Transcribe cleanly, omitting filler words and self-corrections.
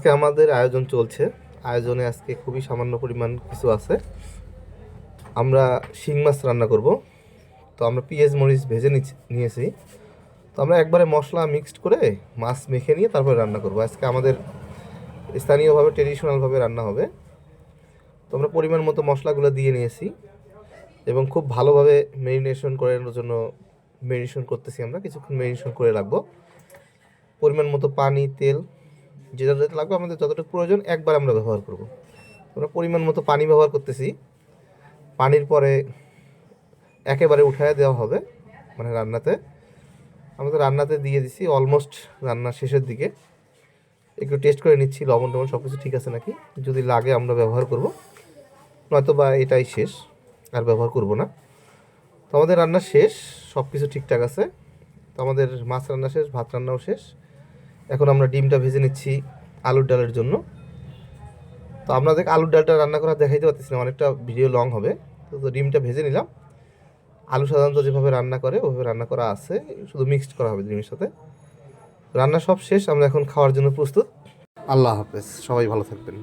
আজকে আমাদের আয়োজন চলছে। আয়োজনে আজকে খুবই সামান্য পরিমাণ কিছু আছে। আমরা শিং মাছ রান্না করব। তো আমরা পেঁয়াজ মরিচ ভেজে নিয়েছি। তো আমরা একবারে মশলা মিক্সড করে মাছ মেখে নিয়ে তারপরে রান্না করব। আজকে আমাদের স্থানীয়ভাবে ট্রেডিশনালভাবে রান্না হবে। তো আমরা পরিমাণ মতো মশলাগুলো দিয়ে নিয়েছি এবং খুব ভালোভাবে ম্যারিনেশন করানোর জন্য ম্যারিনেশন করতেছি। আমরা কিছুক্ষণ ম্যারিনেশন করে রাখবো। পরিমাণ মতো পানি, তেল যেটা যেটা লাগবে আমাদের যতটুকু প্রয়োজন একবার আমরা ব্যবহার করব। আমরা পরিমাণ মতো পানি ব্যবহার করতেছি। পানির পরে একেবারে উঠায় দেওয়া হবে, মানে রান্নাতে দিয়ে দিছি। অলমোস্ট রান্না শেষের দিকে একটু টেস্ট করে নিচ্ছি লবণ টবণ সব কিছু ঠিক আছে নাকি। যদি লাগে আমরা ব্যবহার করব, নয়তো বা এটাই শেষ, আর ব্যবহার করব না। তো আমাদের রান্না শেষ, সব কিছু ঠিকঠাক আছে। তো আমাদের মাছ রান্না শেষ, ভাত রান্নাও শেষ। এখন আমরা ডিমটা ভেজে নিচ্ছি আলুর ডালের জন্য। তো আপনাদের আলুর ডালটা রান্না করা দেখাইতে পারতেছি না, অনেকটা ভিডিও লং হবে। তো ডিমটা ভেজে নিলাম। আলু সাধারণত যেভাবে রান্না করে ওভাবে রান্না করা আছে, শুধু মিক্সড করা হবে ডিমের সাথে। রান্না সব শেষ, আমরা এখন খাওয়ার জন্য প্রস্তুত। আল্লাহ হাফেজ, সবাই ভালো থাকবেন।